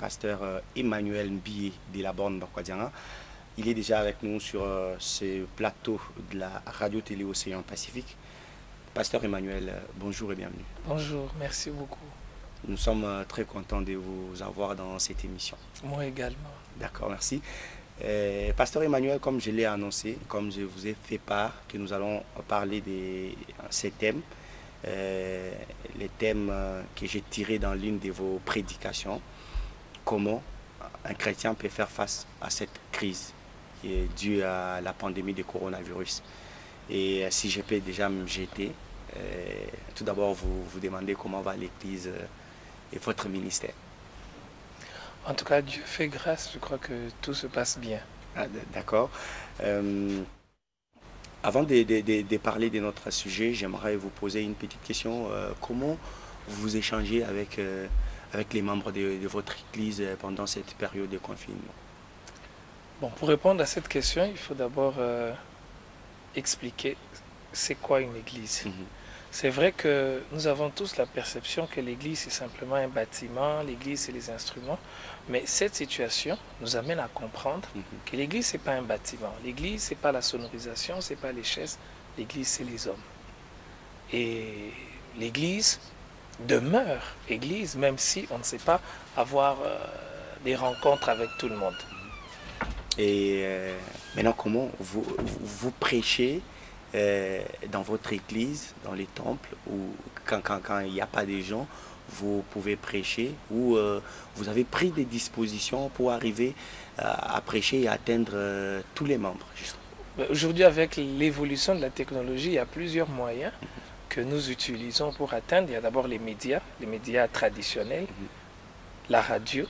pasteur Emmanuel Mbié de la borne d'Okwadianga. Il est déjà avec nous sur ce plateau de la radio-télé Océan Pacifique. Pasteur Emmanuel, bonjour et bienvenue. Bonjour, merci beaucoup. Nous sommes très contents de vous avoir dans cette émission. Moi également. D'accord, merci. Pasteur Emmanuel, comme je l'ai annoncé, comme je vous ai fait part, que nous allons parler de ces thèmes, les thèmes que j'ai tirés dans l'une de vos prédications. Comment un chrétien peut faire face à cette crise qui est due à la pandémie du coronavirus. Et si je peux déjà me jeter, tout d'abord vous demander comment va l'Église et votre ministère. En tout cas, Dieu fait grâce, je crois que tout se passe bien. Ah, d'accord. Avant de parler de notre sujet, j'aimerais vous poser une petite question. Comment vous échangez avec les membres de votre Église pendant cette période de confinement? Bon, pour répondre à cette question, il faut d'abord expliquer c'est quoi une Église. C'est vrai que nous avons tous la perception que l'Église c'est simplement un bâtiment, l'Église c'est les instruments, mais cette situation nous amène à comprendre que l'Église c'est pas un bâtiment, l'Église c'est pas la sonorisation, c'est pas les chaises, l'Église c'est les hommes. Et l'Église demeure Église même si on ne sait pas avoir des rencontres avec tout le monde. Et maintenant, comment vous prêchez dans votre église, dans les temples, ou quand il n'y a pas de gens, vous pouvez prêcher, ou vous avez pris des dispositions pour arriver à prêcher et atteindre tous les membres? Aujourd'hui, avec l'évolution de la technologie, il y a plusieurs moyens que nous utilisons pour atteindre. Il y a d'abord les médias traditionnels, la radio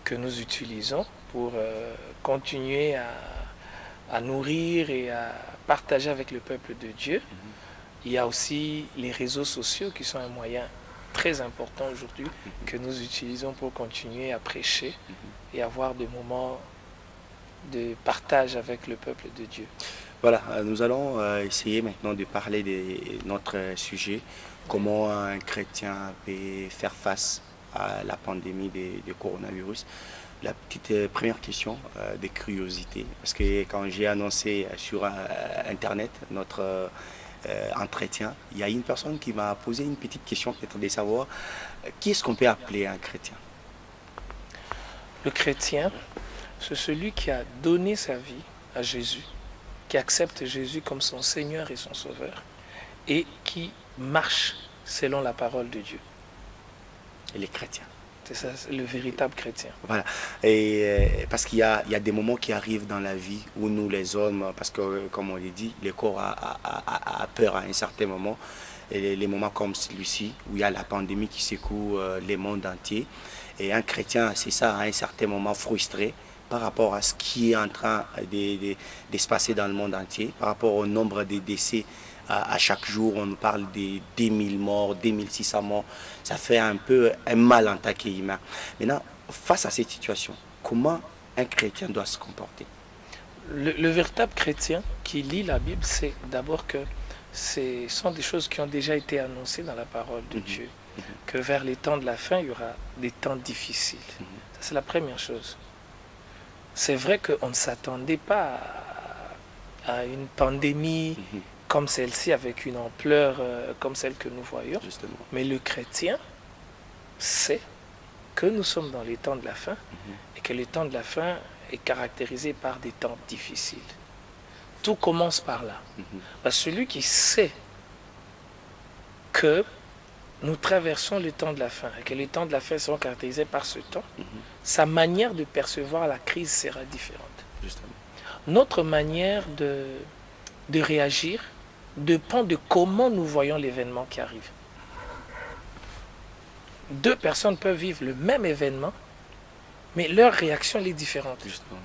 que nous utilisons pour continuer à nourrir et à partager avec le peuple de Dieu. Il y a aussi les réseaux sociaux qui sont un moyen très important aujourd'hui que nous utilisons pour continuer à prêcher et avoir des moments de partage avec le peuple de Dieu. Voilà, nous allons essayer maintenant de parler de notre sujet, comment un chrétien peut faire face à la pandémie du coronavirus. La petite première question de curiosité, parce que quand j'ai annoncé sur Internet notre entretien, il y a une personne qui m'a posé une petite question, peut-être de savoir qui est-ce qu'on peut appeler un chrétien? Le chrétien, c'est celui qui a donné sa vie à Jésus, qui accepte Jésus comme son Seigneur et son Sauveur, et qui marche selon la parole de Dieu. Et les chrétiens. C'est ça, c'est le véritable chrétien. Voilà. Et parce qu'il y a des moments qui arrivent dans la vie où nous, les hommes, parce que, comme on l'a dit, le corps a peur à un certain moment. Et les moments comme celui-ci, où il y a la pandémie qui secoue le monde entier. Et un chrétien, c'est ça, à un certain moment frustré par rapport à ce qui est en train de se passer dans le monde entier, par rapport au nombre de décès. À chaque jour, on parle de 10 000 morts, 2600 morts. Ça fait un peu un mal en tant qu'humain. Maintenant, face à cette situation, comment un chrétien doit se comporter? Le véritable chrétien qui lit la Bible, c'est d'abord que ce sont des choses qui ont déjà été annoncées dans la parole de Dieu. Que vers les temps de la fin, il y aura des temps difficiles. Ça, c'est la première chose. C'est vrai qu'on ne s'attendait pas à une pandémie comme celle-ci, avec une ampleur comme celle que nous voyons. Justement. Mais le chrétien sait que nous sommes dans les temps de la fin et que les temps de la fin est caractérisé par des temps difficiles. Tout commence par là. Parce que celui qui sait que nous traversons les temps de la fin et que les temps de la fin seront caractérisés par ce temps, sa manière de percevoir la crise sera différente. Justement. Notre manière de réagir dépend de comment nous voyons l'événement qui arrive. Deux personnes peuvent vivre le même événement, mais leur réaction est différente. Justement.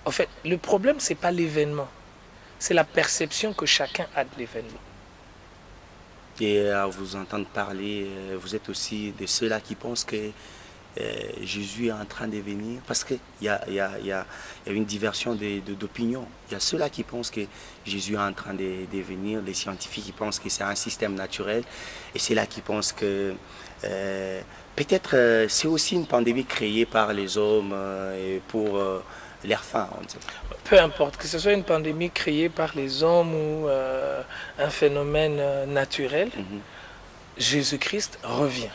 En fait, le problème, ce n'est pas l'événement, c'est la perception que chacun a de l'événement. Et à vous entendre parler, vous êtes aussi de ceux-là qui pensent que Jésus est en train de venir, parce qu'il y a une diversion d'opinions. Il y a ceux-là qui pensent que Jésus est en train de venir, les scientifiques qui pensent que c'est un système naturel, et ceux-là qui pensent que Peut-être c'est aussi une pandémie créée par les hommes et pour leur fin. On ne sait pas. Peu importe, que ce soit une pandémie créée par les hommes ou un phénomène naturel, Jésus-Christ revient.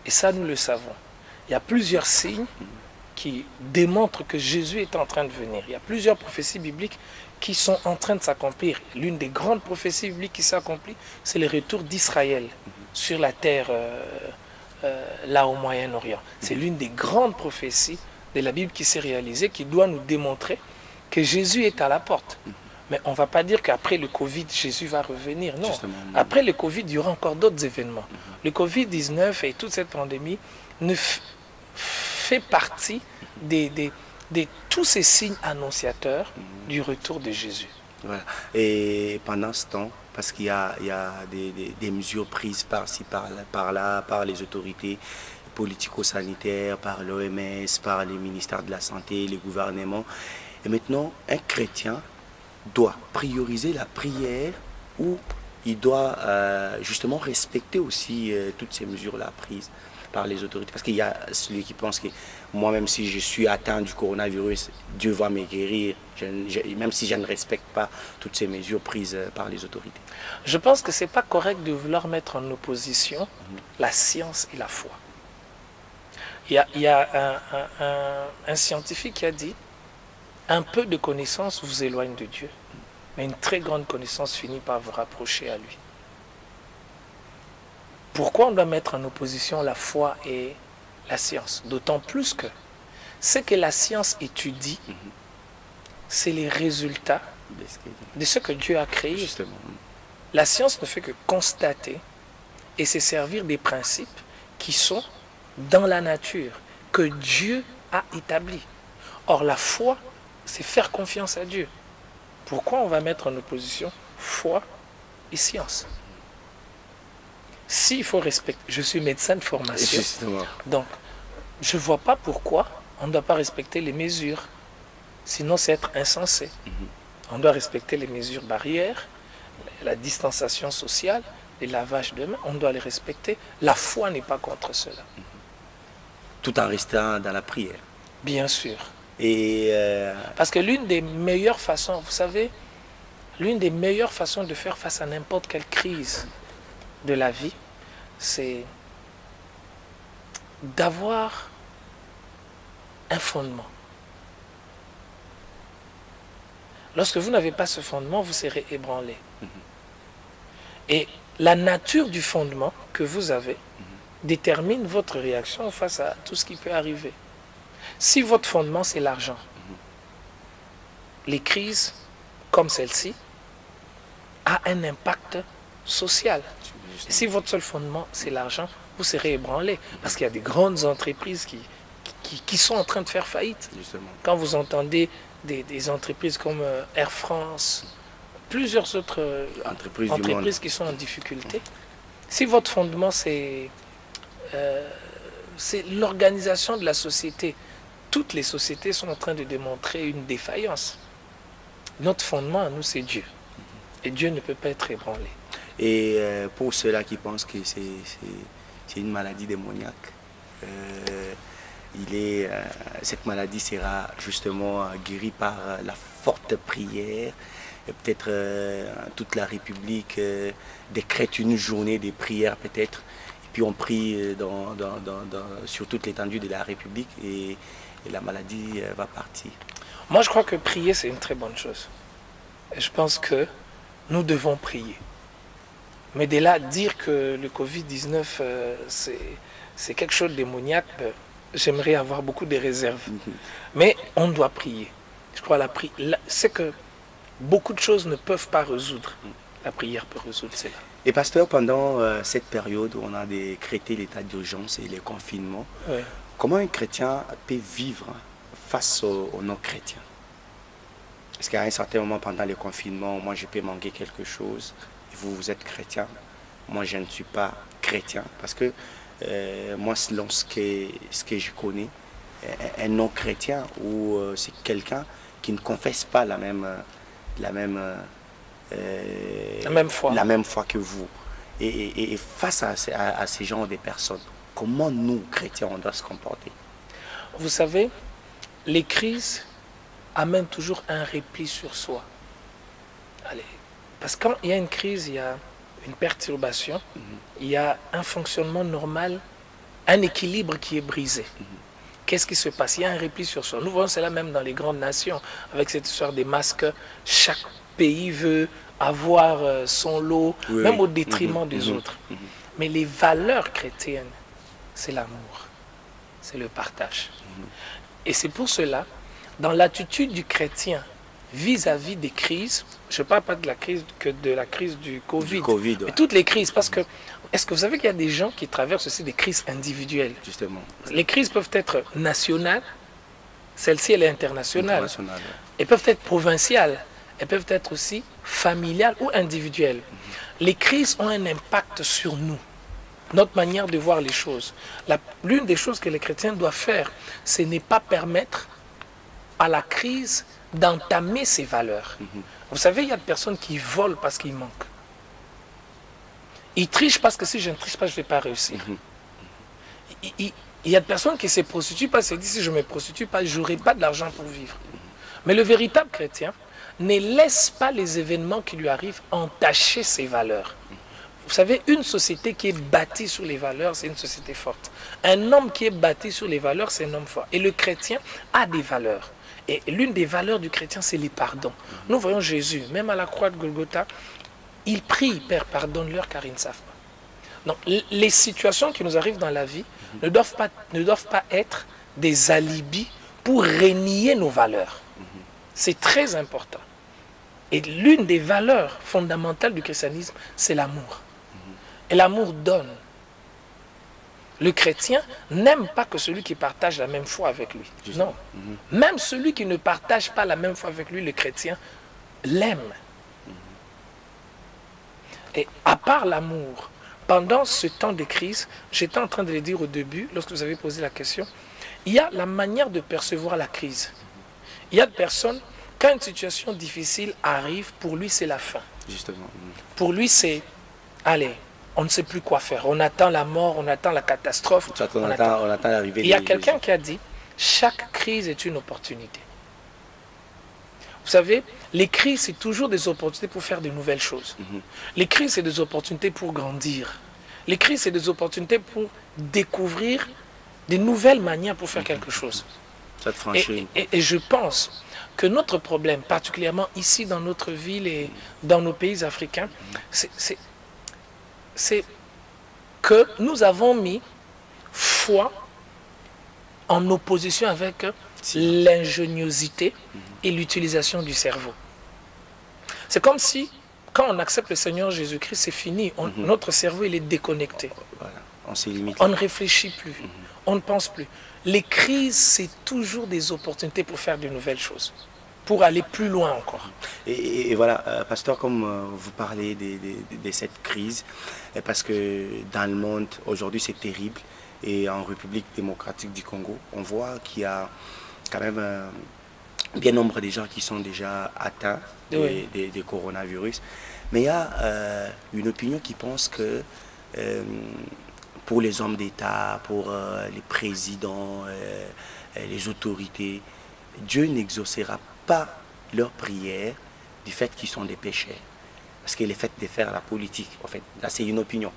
Et ça, nous le savons. Il y a plusieurs signes qui démontrent que Jésus est en train de venir. Il y a plusieurs prophéties bibliques qui sont en train de s'accomplir. L'une des grandes prophéties bibliques qui s'accomplit, c'est le retour d'Israël sur la terre, là au Moyen-Orient. C'est l'une des grandes prophéties de la Bible qui s'est réalisée, qui doit nous démontrer que Jésus est à la porte. Mais on ne va pas dire qu'après le Covid, Jésus va revenir. Non. Justement. Après le Covid, il y aura encore d'autres événements. Le Covid-19 et toute cette pandémie ne fait partie de tous ces signes annonciateurs du retour de Jésus. Voilà. Et pendant ce temps, parce qu'il y a des mesures prises par-ci, par-là, par les autorités politico-sanitaires, par l'OMS, par les ministères de la Santé, les gouvernements. Et maintenant, un chrétien doit prioriser la prière ou il doit justement respecter aussi toutes ces mesures-là prises par les autorités. Parce qu'il y a celui qui pense que moi, même si je suis atteint du coronavirus, Dieu va me guérir, même si je ne respecte pas toutes ces mesures prises par les autorités. Je pense que ce n'est pas correct de vouloir mettre en opposition la science et la foi. Il y a un scientifique qui a dit: un peu de connaissance vous éloigne de Dieu, mais une très grande connaissance finit par vous rapprocher à lui. Pourquoi on doit mettre en opposition la foi et la science? D'autant plus que ce que la science étudie, c'est les résultats de ce que Dieu a créé. Justement. La science ne fait que constater et se servir des principes qui sont dans la nature, que Dieu a établis. Or, la foi, c'est faire confiance à Dieu. Pourquoi on va mettre en opposition foi et science? S'il faut respecter, je suis médecin de formation, donc je ne vois pas pourquoi on ne doit pas respecter les mesures, sinon c'est être insensé. On doit respecter les mesures barrières, la distanciation sociale, les lavages de mains, on doit les respecter. La foi n'est pas contre cela. Tout en restant dans la prière. Bien sûr. Et parce que l'une des meilleures façons, vous savez, l'une des meilleures façons de faire face à n'importe quelle crise de la vie, c'est d'avoir un fondement. Lorsque vous n'avez pas ce fondement, vous serez ébranlé. Et la nature du fondement que vous avez détermine votre réaction face à tout ce qui peut arriver. Si votre fondement, c'est l'argent, les crises comme celle-ci a un impact social. Si votre seul fondement, c'est l'argent, vous serez ébranlé. Parce qu'il y a des grandes entreprises qui sont en train de faire faillite. Justement. Quand vous entendez des entreprises comme Air France, plusieurs autres entreprises qui sont en difficulté, si votre fondement, c'est l'organisation de la société, toutes les sociétés sont en train de démontrer une défaillance. Notre fondement à nous, c'est Dieu. Et Dieu ne peut pas être ébranlé. Et pour ceux-là qui pensent que c'est une maladie démoniaque, cette maladie sera justement guérie par la forte prière. Peut-être toute la République décrète une journée de prière peut-être. Et puis on prie sur toute l'étendue de la République et la maladie va partir. Moi je crois que prier c'est une très bonne chose. Et je pense que nous devons prier. Mais de là, dire que le Covid-19 c'est quelque chose de démoniaque, j'aimerais avoir beaucoup de réserves. Mais on doit prier. Je crois c'est que beaucoup de choses ne peuvent pas résoudre. La prière peut résoudre cela. Et pasteur, pendant cette période où on a décrété l'état d'urgence et les confinements, oui. Comment un chrétien peut vivre face aux non-chrétiens? Est-ce qu'à un certain moment pendant les confinements, moi je peux manquer quelque chose, et vous êtes chrétien, moi je ne suis pas chrétien, parce que moi selon ce que je connais, un non-chrétien ou c'est quelqu'un qui ne confesse pas la même foi que vous. Et face à ces genres de personnes, comment nous, chrétiens, on doit se comporter? Vous savez, les crises amènent toujours un repli sur soi. Allez, parce que quand il y a une crise, il y a une perturbation, il y a un fonctionnement normal, un équilibre qui est brisé. Qu'est-ce qui se passe? Il y a un repli sur soi. Nous voyons cela même dans les grandes nations, avec cette histoire des masques. Chaque pays veut avoir son lot, même au détriment des autres. Mais les valeurs chrétiennes, c'est l'amour, c'est le partage. Et c'est pour cela, dans l'attitude du chrétien vis-à-vis des crises, je ne parle pas de la crise du Covid, mais toutes les crises, parce que, est-ce que vous savez qu'il y a des gens qui traversent aussi des crises individuelles? Justement. Les crises peuvent être nationales, celle-ci elle est internationale, elles peuvent être provinciales, elles peuvent être aussi familiales ou individuelles. Les crises ont un impact sur nous, notre manière de voir les choses. L'une des choses que les chrétiens doivent faire, ce n'est pas permettre à la crise d'entamer ses valeurs. Vous savez, il y a des personnes qui volent parce qu'ils manquent. Ils trichent parce que si je ne triche pas, je ne vais pas réussir. Il y a des personnes qui se prostituent parce qu'ils disent si je ne me prostitue pas, je n'aurai pas de l'argent pour vivre. Mais le véritable chrétien ne laisse pas les événements qui lui arrivent entacher ses valeurs. Vous savez, une société qui est bâtie sur les valeurs, c'est une société forte. Un homme qui est bâti sur les valeurs, c'est un homme fort. Et le chrétien a des valeurs. Et l'une des valeurs du chrétien, c'est les pardons. Nous voyons Jésus, même à la croix de Golgotha, il prie, Père, pardonne-leur car ils ne savent pas. Donc, les situations qui nous arrivent dans la vie ne doivent pas être des alibis pour renier nos valeurs. C'est très important. Et l'une des valeurs fondamentales du christianisme, c'est l'amour. Et l'amour donne. Le chrétien n'aime pas que celui qui partage la même foi avec lui. Non. Même celui qui ne partage pas la même foi avec lui, le chrétien l'aime. Et à part l'amour, pendant ce temps de crise, j'étais en train de le dire au début, lorsque vous avez posé la question, il y a la manière de percevoir la crise. Il y a des personnes, quand une situation difficile arrive, pour lui c'est la fin. Justement. Pour lui c'est, allez, on ne sait plus quoi faire. On attend la mort, on attend la catastrophe. On attend l'arrivée. Il y a quelqu'un qui a dit, chaque crise est une opportunité. Vous savez, les crises, c'est toujours des opportunités pour faire de nouvelles choses. Les crises, c'est des opportunités pour grandir. Les crises, c'est des opportunités pour découvrir de nouvelles manières pour faire quelque chose. Et je pense que notre problème, particulièrement ici dans notre ville et dans nos pays africains, c'est que nous avons mis foi en opposition avec l'ingéniosité et l'utilisation du cerveau. C'est comme si, quand on accepte le Seigneur Jésus-Christ, c'est fini. Notre cerveau, il est déconnecté. Voilà. On s'est limité. On ne réfléchit plus. On ne pense plus. Les crises, c'est toujours des opportunités pour faire de nouvelles choses, pour aller plus loin encore. Et voilà, pasteur, comme vous parlez de cette crise, parce que dans le monde, aujourd'hui, c'est terrible. Et en République démocratique du Congo, on voit qu'il y a quand même bien nombre de gens qui sont déjà atteints des coronavirus. Mais il y a une opinion qui pense que pour les hommes d'État, pour les présidents, les autorités, Dieu n'exaucera pas leurs prières du fait qu'ils sont des pécheurs. Parce que le fait de faire la politique, en fait, là c'est une opinion,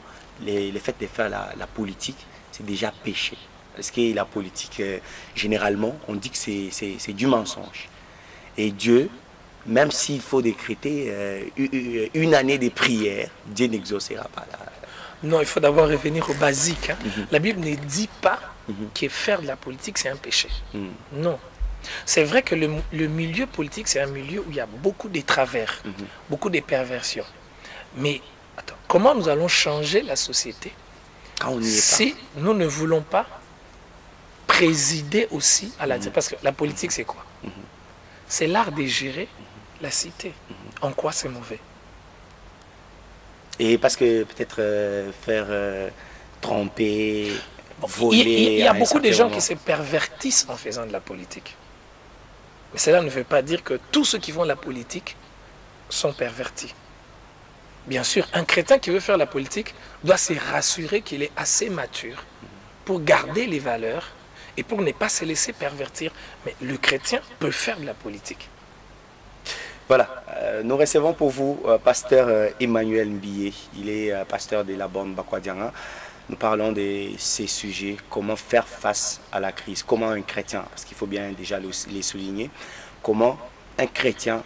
le fait de faire la politique, c'est déjà péché. Parce que la politique, généralement, on dit que c'est du mensonge. Et Dieu, même s'il faut décréter une année de prière, Dieu n'exaucera pas. Non, il faut d'abord revenir au basique. La Bible ne dit pas que faire de la politique, c'est un péché. Non. C'est vrai que le milieu politique, c'est un milieu où il y a beaucoup de travers, beaucoup de perversions. Mais attends, comment nous allons changer la société si nous ne voulons pas présider aussi à la... Parce que la politique, c'est quoi? C'est l'art de gérer la cité. En quoi c'est mauvais? Et parce que peut-être faire tromper, voler... Il y a beaucoup de gens qui se pervertissent en faisant de la politique. Mais cela ne veut pas dire que tous ceux qui font de la politique sont pervertis. Bien sûr, un chrétien qui veut faire la politique doit se rassurer qu'il est assez mature pour garder les valeurs et pour ne pas se laisser pervertir. Mais le chrétien peut faire de la politique. Voilà, nous recevons pour vous pasteur Emmanuel Mbié. Il est pasteur de la bande Bakwadianga. Nous parlons de ces sujets, comment faire face à la crise, comment un chrétien, parce qu'il faut bien déjà les souligner, comment un chrétien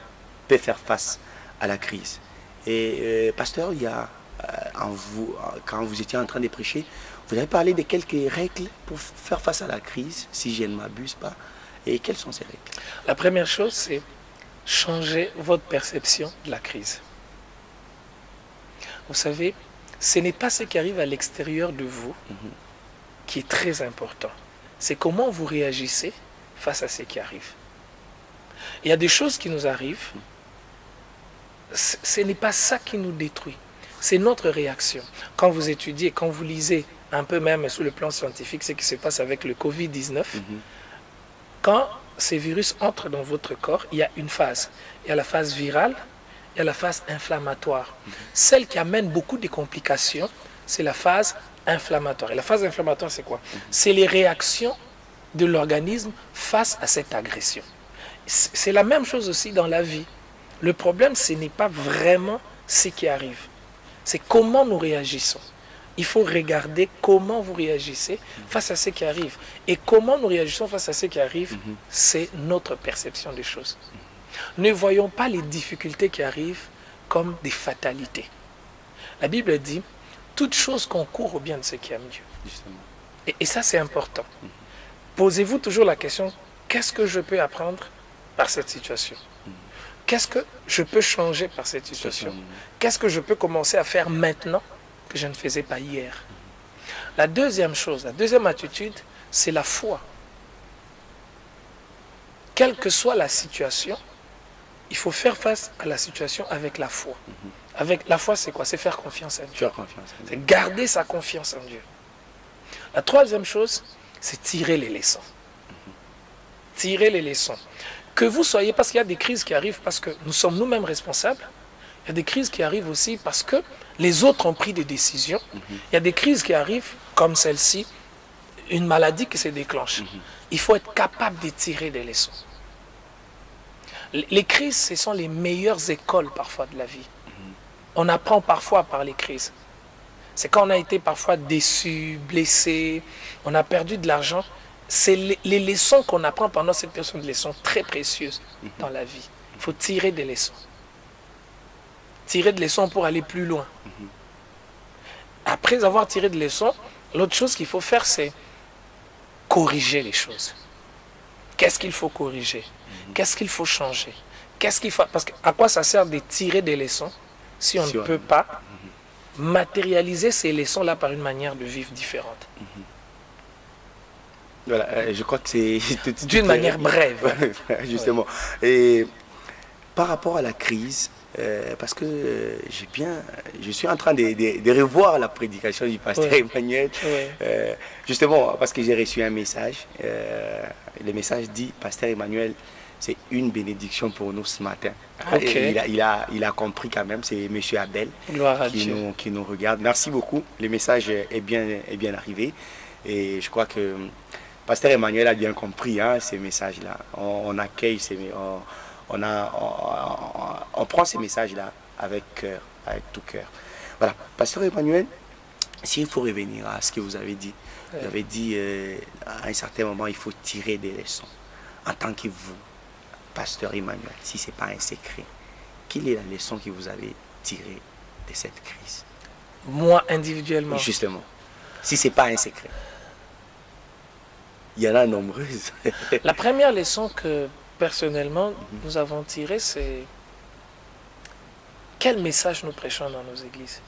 peut faire face à la crise. Et pasteur, il y a, quand vous étiez en train de prêcher, vous avez parlé de quelques règles pour faire face à la crise, si je ne m'abuse pas. Et quelles sont ces règles? La première chose, c'est changer votre perception de la crise. Vous savez, ce n'est pas ce qui arrive à l'extérieur de vous qui est très important. C'est comment vous réagissez face à ce qui arrive. Il y a des choses qui nous arrivent, ce n'est pas ça qui nous détruit, c'est notre réaction. Quand vous étudiez, quand vous lisez un peu même sur le plan scientifique ce qui se passe avec le Covid-19, quand ces virus entrent dans votre corps, il y a une phase. Il y a la phase virale, il y a la phase inflammatoire. Celle qui amène beaucoup de complications, c'est la phase inflammatoire. Et la phase inflammatoire, c'est quoi? C'est les réactions de l'organisme face à cette agression. C'est la même chose aussi dans la vie. Le problème, ce n'est pas vraiment ce qui arrive. C'est comment nous réagissons. Il faut regarder comment vous réagissez face à ce qui arrive. Et comment nous réagissons face à ce qui arrive, c'est notre perception des choses. Ne voyons pas les difficultés qui arrivent comme des fatalités. La Bible dit, toute chose concourt au bien de ceux qui aiment Dieu. Et ça, c'est important. Posez-vous toujours la question, qu'est-ce que je peux apprendre par cette situation? Qu'est-ce que je peux changer par cette situation? Qu'est-ce que je peux commencer à faire maintenant que je ne faisais pas hier? La deuxième chose, la deuxième attitude, c'est la foi. Quelle que soit la situation, il faut faire face à la situation avec la foi. Avec la foi, c'est quoi? C'est faire confiance en Dieu. C'est garder sa confiance en Dieu. La troisième chose, c'est tirer les leçons. Tirer les leçons. Que vous soyez, parce qu'il y a des crises qui arrivent parce que nous sommes nous-mêmes responsables. Il y a des crises qui arrivent aussi parce que les autres ont pris des décisions. Il y a des crises qui arrivent comme celle-ci, une maladie qui se déclenche. Il faut être capable de tirer des leçons. Les crises, ce sont les meilleures écoles parfois de la vie. On apprend parfois par les crises. C'est quand on a été parfois déçu, blessé, on a perdu de l'argent. C'est les leçons qu'on apprend pendant cette période sont des leçons très précieuses dans la vie. Il faut tirer des leçons. Tirer des leçons pour aller plus loin. Après avoir tiré des leçons, l'autre chose qu'il faut faire, c'est corriger les choses. Qu'est-ce qu'il faut corriger? Qu'est-ce qu'il faut changer? Qu'est-ce qu'il faut... Parce que à quoi ça sert de tirer des leçons si on ne peut pas matérialiser ces leçons-là par une manière de vivre différente? Voilà, je crois que c'est... D'une manière brève. Justement. Et par rapport à la crise, parce que je suis en train de revoir la prédication du pasteur Emmanuel, justement parce que j'ai reçu un message. Le message dit, pasteur Emmanuel, c'est une bénédiction pour nous ce matin. Il a compris quand même, c'est M. Abel qui nous regarde. Merci beaucoup, le message est bien arrivé. Et je crois que pasteur Emmanuel a bien compris ces messages-là. On accueille, on prend ces messages-là avec cœur, avec tout cœur. Voilà, pasteur Emmanuel, s'il faut revenir à ce que vous avez dit, vous avez dit à un certain moment, il faut tirer des leçons. En tant que vous, pasteur Emmanuel, si ce n'est pas un secret, quelle est la leçon que vous avez tirée de cette crise? Moi, individuellement. Justement, si ce n'est pas un secret. Il y en a nombreuses. La première leçon que, personnellement, nous avons tirée, c'est quel message nous prêchons dans nos églises.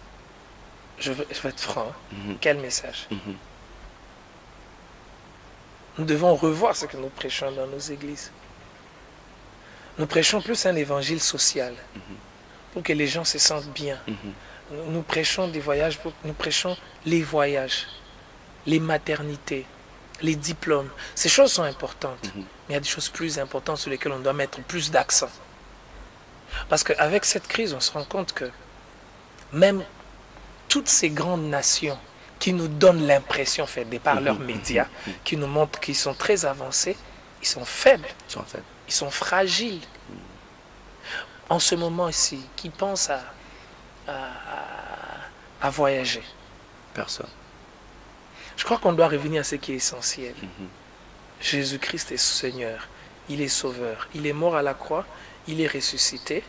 Je vais être franc. Quel message? Nous devons revoir ce que nous prêchons dans nos églises. Nous prêchons plus un évangile social, pour que les gens se sentent bien. Nous prêchons des voyages, nous prêchons les voyages, les maternités, les diplômes. Ces choses sont importantes, mais il y a des choses plus importantes sur lesquelles on doit mettre plus d'accent. Parce qu'avec cette crise, on se rend compte que même toutes ces grandes nations qui nous donnent l'impression, fait par leurs médias, qui nous montrent qu'ils sont très avancés, ils sont faibles, ils sont fragiles. En ce moment ici, qui pense à voyager? Personne. Je crois qu'on doit revenir à ce qui est essentiel. Jésus-Christ est Seigneur, il est Sauveur, il est mort à la croix, il est ressuscité.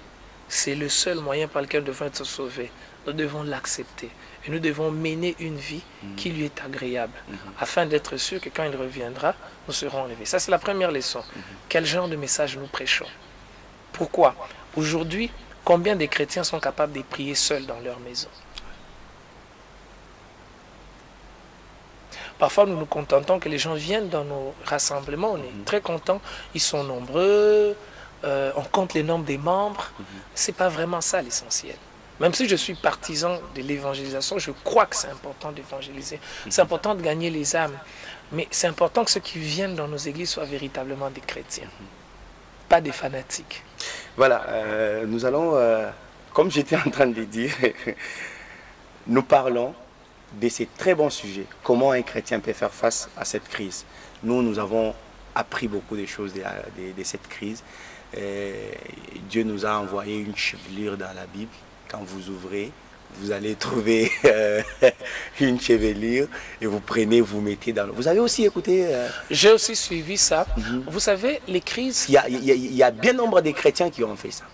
C'est le seul moyen par lequel nous devons être sauvés. Nous devons l'accepter. Et nous devons mener une vie qui lui est agréable, afin d'être sûr que quand il reviendra, nous serons enlevés. Ça, c'est la première leçon. Quel genre de message nous prêchons? Pourquoi? Aujourd'hui, combien de chrétiens sont capables de prier seuls dans leur maison? Parfois, nous nous contentons que les gens viennent dans nos rassemblements. On est très contents. Ils sont nombreux. On compte les nombres des membres. Ce n'est pas vraiment ça l'essentiel. Même si je suis partisan de l'évangélisation, je crois que c'est important d'évangéliser. C'est important de gagner les âmes. Mais c'est important que ceux qui viennent dans nos églises soient véritablement des chrétiens, pas des fanatiques. Voilà, nous allons, comme j'étais en train de le dire, nous parlons de ces très bons sujets. Comment un chrétien peut faire face à cette crise? Nous avons appris beaucoup de choses de cette crise. Dieu nous a envoyé une chevelure dans la Bible. Quand vous ouvrez, vous allez trouver une chevelure et vous prenez, vous mettez dans l'eau. Vous avez aussi écouté J'ai aussi suivi ça. Vous savez, les crises... Il y a bien nombre de chrétiens qui ont fait ça.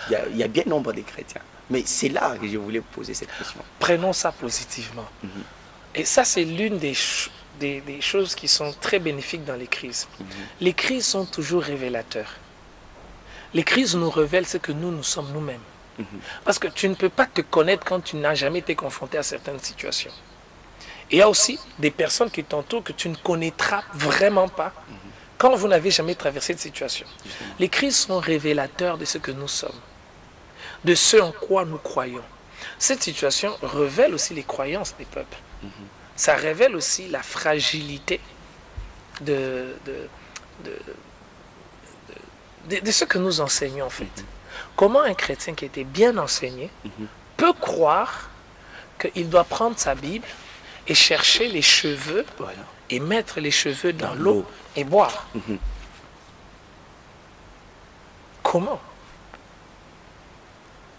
Il y a bien nombre de chrétiens. Mais c'est là que je voulais vous poser cette question. Prenons ça positivement. Et ça, c'est l'une des choses qui sont très bénéfiques dans les crises. Les crises sont toujours révélateurs. Les crises nous révèlent ce que nous sommes nous-mêmes. Parce que tu ne peux pas te connaître quand tu n'as jamais été confronté à certaines situations. Et il y a aussi des personnes qui t'entourent que tu ne connaîtras vraiment pas quand vous n'avez jamais traversé de situation. Les crises sont révélateurs de ce que nous sommes, de ce en quoi nous croyons. Cette situation révèle aussi les croyances des peuples. Ça révèle aussi la fragilité de ce que nous enseignons en fait. Comment un chrétien qui était bien enseigné peut croire qu'il doit prendre sa Bible et chercher les cheveux et mettre les cheveux dans l'eau et boire? Comment?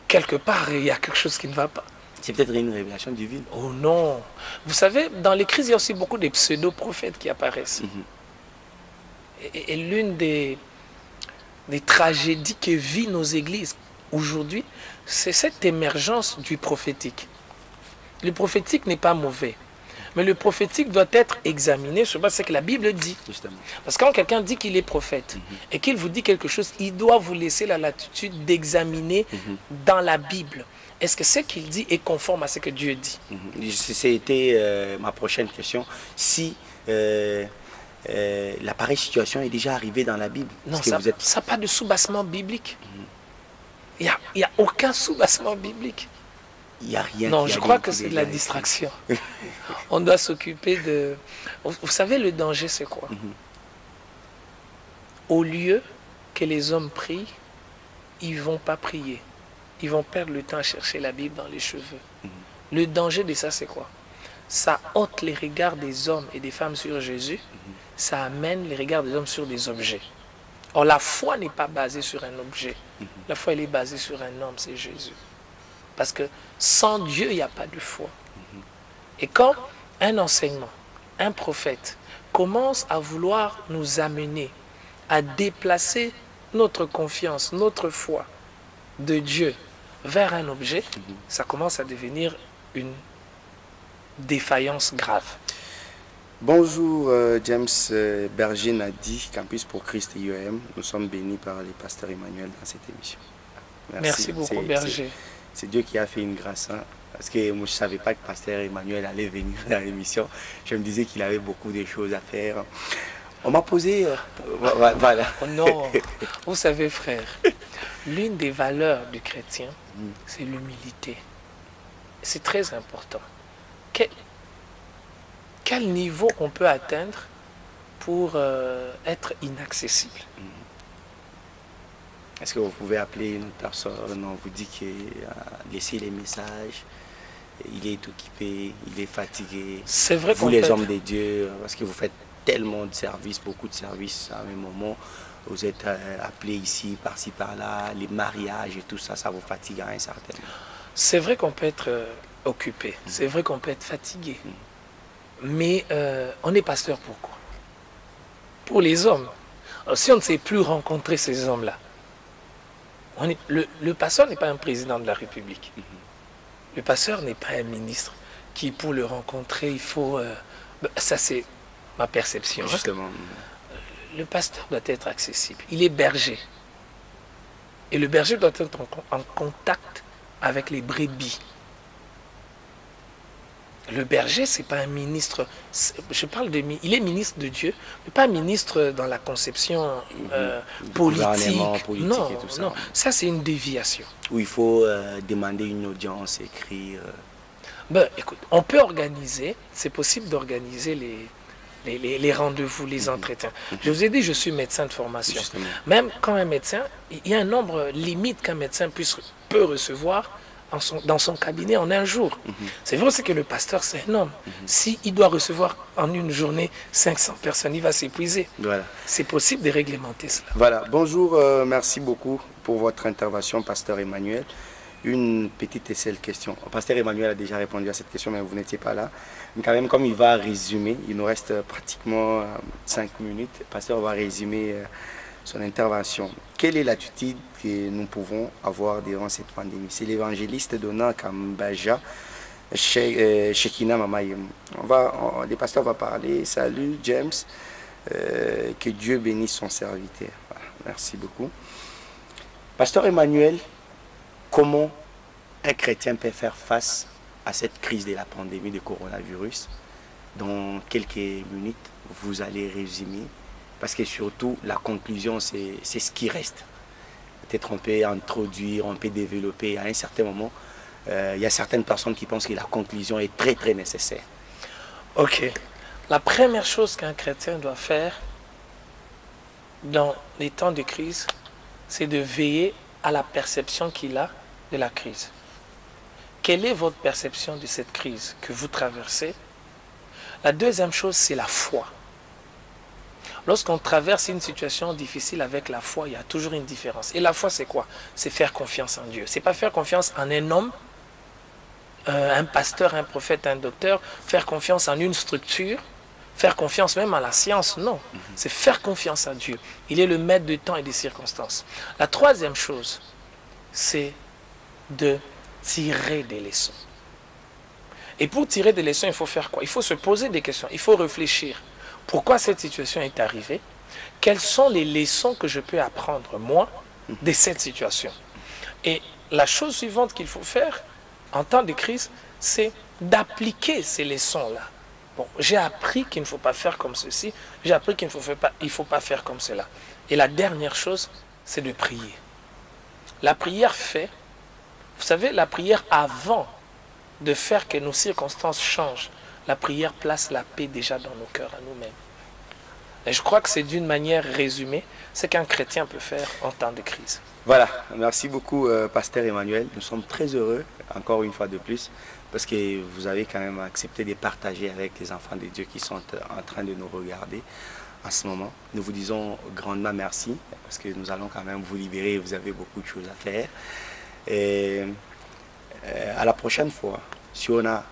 Quelque part, il y a quelque chose qui ne va pas. C'est peut-être une révélation divine. Oh non! Vous savez, dans les crises, il y a aussi beaucoup de pseudo-prophètes qui apparaissent. Et l'une des tragédies que vivent nos églises aujourd'hui, c'est cette émergence du prophétique. Le prophétique n'est pas mauvais, mais le prophétique doit être examiné sur ce que la Bible dit. Justement. Parce que quand quelqu'un dit qu'il est prophète et qu'il vous dit quelque chose, il doit vous laisser la latitude d'examiner dans la Bible. Est-ce que ce qu'il dit est conforme à ce que Dieu dit? C'était ma prochaine question. Si la pareille situation est déjà arrivée dans la Bible. Non, ça n'a pas de soubassement biblique. Il n'y a aucun soubassement biblique. Il n'y a rien. Non, je crois que c'est de la distraction. On doit s'occuper de... Vous savez, le danger, c'est quoi? Au lieu que les hommes prient, ils ne vont pas prier. Ils vont perdre le temps à chercher la Bible dans les cheveux. Le danger de ça, c'est quoi? Ça ôte les regards des hommes et des femmes sur Jésus. Ça amène les regards des hommes sur des objets. Or, la foi n'est pas basée sur un objet. La foi, elle est basée sur un homme, c'est Jésus. Parce que sans Dieu, il n'y a pas de foi. Et quand un enseignement, un prophète, commence à vouloir nous amener à déplacer notre confiance, notre foi de Dieu vers un objet, ça commence à devenir une défaillance grave. Bonjour James Berger Nadi, Campus pour Christ IEM. Nous sommes bénis par les pasteurs Emmanuel dans cette émission. Merci beaucoup Berger. C'est Dieu qui a fait une grâce. Parce que moi je ne savais pas que pasteur Emmanuel allait venir dans l'émission. Je me disais qu'il avait beaucoup de choses à faire. On m'a posé... voilà. Non, vous savez frère, l'une des valeurs du chrétien, c'est l'humilité. C'est très important. Quel niveau on peut atteindre pour être inaccessible? Est-ce que vous pouvez appeler une personne, on vous dit que laissez les messages, il est occupé, il est fatigué. C'est vrai vous les hommes de Dieu, parce que vous faites tellement de services, beaucoup de services à un même moment, vous êtes appelés ici, par-ci, par-là, les mariages et tout ça, ça vous fatigue à un certain moment. C'est vrai qu'on peut être occupé, c'est vrai qu'on peut être fatigué, mais on est pasteur pourquoi? Pour les hommes. Alors, si on ne sait plus rencontrer ces hommes-là, le pasteur n'est pas un président de la République. Le pasteur n'est pas un ministre qui, pour le rencontrer, il faut... ça, c'est ma perception. Justement. Le pasteur doit être accessible. Il est berger. Et le berger doit être en contact avec les brebis. Le berger, ce n'est pas un ministre. Je parle de... Il est ministre de Dieu, mais pas ministre dans la conception politique. Non, et tout ça. Non, ça c'est une déviation. Où il faut demander une audience, écrire. Ben, écoute, on peut organiser, c'est possible d'organiser les rendez-vous, les entretiens. Je vous ai dit, je suis médecin de formation. Justement. Même quand un médecin, il y a un nombre limite qu'un médecin peut recevoir dans son cabinet en un jour. C'est vrai aussi que le pasteur, c'est un homme. S'il doit recevoir en une journée 500 personnes, il va s'épuiser. Voilà. C'est possible de réglementer cela. Voilà. Bonjour, merci beaucoup pour votre intervention, pasteur Emmanuel. Une petite et seule question. Pasteur Emmanuel a déjà répondu à cette question, mais vous n'étiez pas là. Mais quand même, comme il va résumer, il nous reste pratiquement 5 minutes. Le pasteur va résumer son intervention. Quelle est l'attitude que nous pouvons avoir durant cette pandémie? C'est l'évangéliste Donna Kambaja, Shekina Mamayem. Le pasteur va parler. Salut James, que Dieu bénisse son serviteur. Voilà. Merci beaucoup. Pasteur Emmanuel, comment un chrétien peut faire face à cette crise de la pandémie de coronavirus? Dans quelques minutes, vous allez résumer. Parce que surtout, la conclusion, c'est ce qui reste. Peut-être on peut introduire, on peut développer. À un certain moment, il y a certaines personnes qui pensent que la conclusion est très, très nécessaire. Ok. La première chose qu'un chrétien doit faire dans les temps de crise, c'est de veiller à la perception qu'il a de la crise. Quelle est votre perception de cette crise que vous traversez? La deuxième chose, c'est la foi. Lorsqu'on traverse une situation difficile avec la foi, il y a toujours une différence. Et la foi, c'est quoi? C'est faire confiance en Dieu. C'est pas faire confiance en un homme, un pasteur, un prophète, un docteur, faire confiance en une structure, faire confiance même à la science, non. C'est faire confiance à Dieu. Il est le maître du temps et des circonstances. La troisième chose, c'est de tirer des leçons. Et pour tirer des leçons, il faut faire quoi? Il faut se poser des questions, il faut réfléchir. Pourquoi cette situation est arrivée? Quelles sont les leçons que je peux apprendre, moi, de cette situation? Et la chose suivante qu'il faut faire en temps de crise, c'est d'appliquer ces leçons-là. Bon, j'ai appris qu'il ne faut pas faire comme ceci, j'ai appris qu'il ne faut pas faire comme cela. Et la dernière chose, c'est de prier. La prière fait, vous savez, la prière avant de faire que nos circonstances changent, la prière place la paix déjà dans nos cœurs à nous-mêmes. Et je crois que c'est d'une manière résumée ce qu'un chrétien peut faire en temps de crise. Voilà, merci beaucoup pasteur Emmanuel. Nous sommes très heureux, encore une fois de plus, parce que vous avez quand même accepté de partager avec les enfants de Dieu qui sont en train de nous regarder en ce moment. Nous vous disons grandement merci, parce que nous allons quand même vous libérer, vous avez beaucoup de choses à faire. Et à la prochaine fois, si on a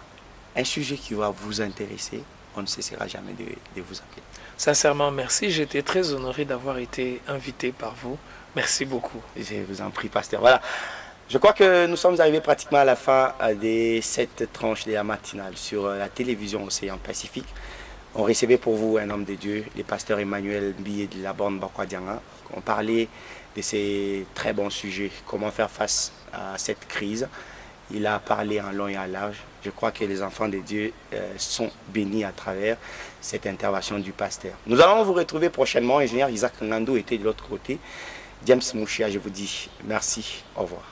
un sujet qui va vous intéresser, on ne cessera jamais de vous appeler. Sincèrement, merci. J'étais très honoré d'avoir été invité par vous. Merci beaucoup. Je vous en prie, pasteur. Voilà. Je crois que nous sommes arrivés pratiquement à la fin de cette tranche de la matinale sur la télévision Océan Pacifique. On recevait pour vous un homme de Dieu, le pasteur Emmanuel Mbiye de la bande Bakwadianga. On parlait de ces très bons sujets, comment faire face à cette crise. Il a parlé en long et en large. Je crois que les enfants de Dieu sont bénis à travers cette intervention du pasteur. Nous allons vous retrouver prochainement. Ingénieur Isaac Ngando était de l'autre côté. James Mouchia, je vous dis merci. Au revoir.